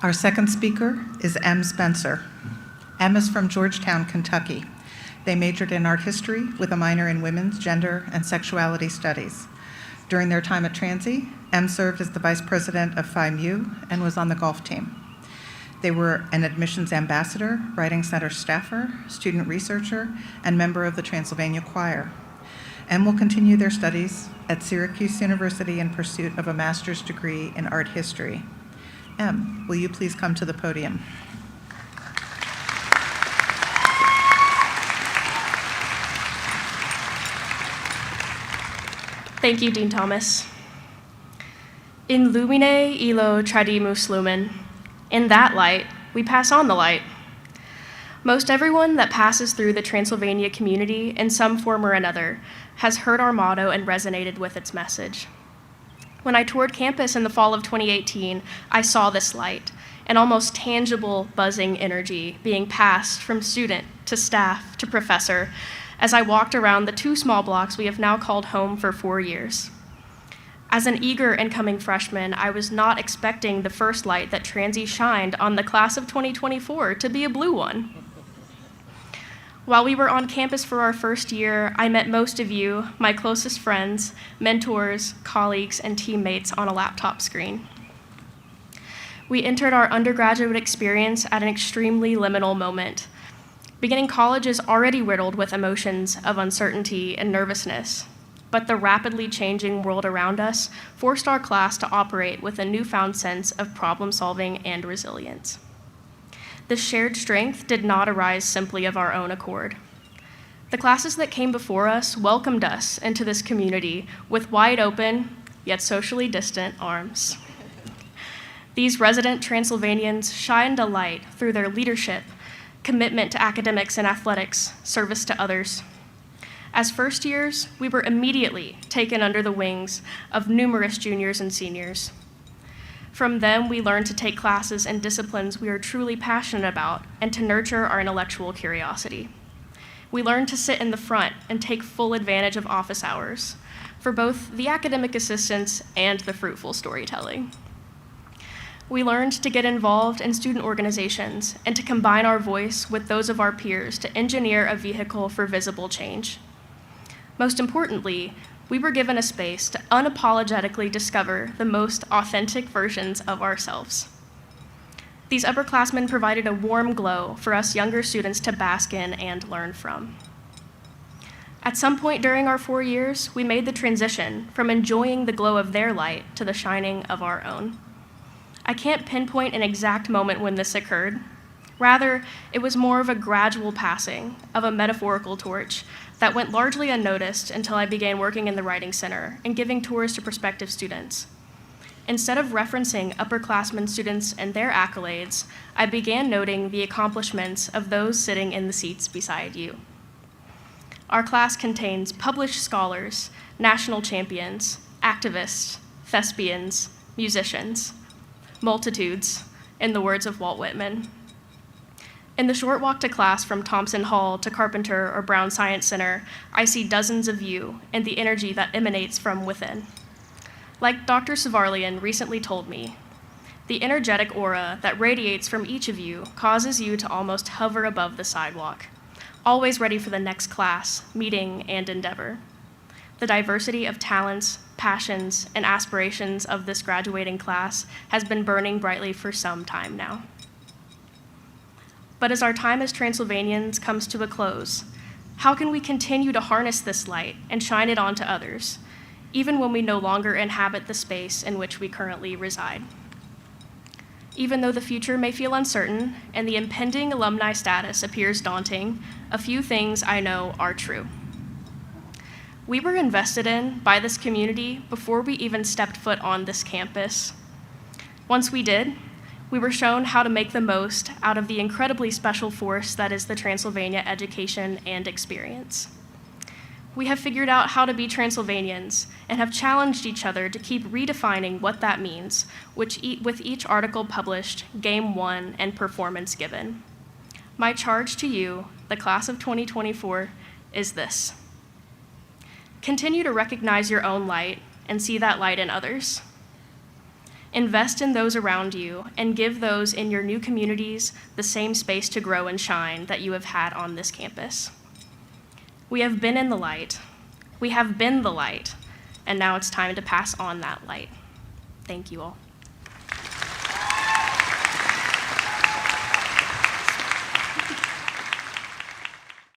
Our second speaker is M. Spencer. M is from Georgetown, Kentucky. They majored in art history with a minor in women's, gender, and sexuality studies. During their time at Transy, M served as the vice president of Phi Mu and was on the golf team. They were an admissions ambassador, writing center staffer, student researcher, and member of the Transylvania choir. M will continue their studies at Syracuse University in pursuit of a master's degree in art history. M, will you please come to the podium? Thank you, Dean Thomas. In lumine illo tradimus lumen, in that light, we pass on the light. Most everyone that passes through the Transylvania community in some form or another has heard our motto and resonated with its message. When I toured campus in the fall of 2018, I saw this light, an almost tangible buzzing energy being passed from student to staff to professor as I walked around the 2 small blocks we have now called home for 4 years. As an eager incoming freshman, I was not expecting the first light that Transy shined on the class of 2024 to be a blue one. While we were on campus for our first year, I met most of you, my closest friends, mentors, colleagues, and teammates on a laptop screen. We entered our undergraduate experience at an extremely liminal moment. Beginning college is already riddled with emotions of uncertainty and nervousness, but the rapidly changing world around us forced our class to operate with a newfound sense of problem solving and resilience. This shared strength did not arise simply of our own accord. The classes that came before us welcomed us into this community with wide open, yet socially distant arms. These resident Transylvanians shined a light through their leadership, commitment to academics and athletics, service to others. As first years, we were immediately taken under the wings of numerous juniors and seniors. From them, we learned to take classes and disciplines we are truly passionate about and to nurture our intellectual curiosity. We learned to sit in the front and take full advantage of office hours for both the academic assistance and the fruitful storytelling. We learned to get involved in student organizations and to combine our voice with those of our peers to engineer a vehicle for visible change. Most importantly, we were given a space to unapologetically discover the most authentic versions of ourselves. These upperclassmen provided a warm glow for us younger students to bask in and learn from. At some point during our 4 years, we made the transition from enjoying the glow of their light to the shining of our own. I can't pinpoint an exact moment when this occurred. Rather, it was more of a gradual passing of a metaphorical torch that went largely unnoticed until I began working in the Writing Center and giving tours to prospective students. Instead of referencing upperclassmen students and their accolades, I began noting the accomplishments of those sitting in the seats beside you. Our class contains published scholars, national champions, activists, thespians, musicians, multitudes, in the words of Walt Whitman. In the short walk to class from Thompson Hall to Carpenter or Brown Science Center, I see dozens of you and the energy that emanates from within. Like Dr. Savarlian recently told me, the energetic aura that radiates from each of you causes you to almost hover above the sidewalk, always ready for the next class, meeting, and endeavor. The diversity of talents, passions, and aspirations of this graduating class has been burning brightly for some time now. But as our time as Transylvanians comes to a close, how can we continue to harness this light and shine it on to others, even when we no longer inhabit the space in which we currently reside? Even though the future may feel uncertain and the impending alumni status appears daunting, a few things I know are true. We were invested in by this community before we even stepped foot on this campus. Once we did, we were shown how to make the most out of the incredibly special force that is the Transylvania education and experience. We have figured out how to be Transylvanians and have challenged each other to keep redefining what that means, with each article published, game won, and performance given. My charge to you, the class of 2024, is this. Continue to recognize your own light and see that light in others. Invest in those around you and give those in your new communities the same space to grow and shine that you have had on this campus. We have been in the light. We have been the light, and now it's time to pass on that light. Thank you all.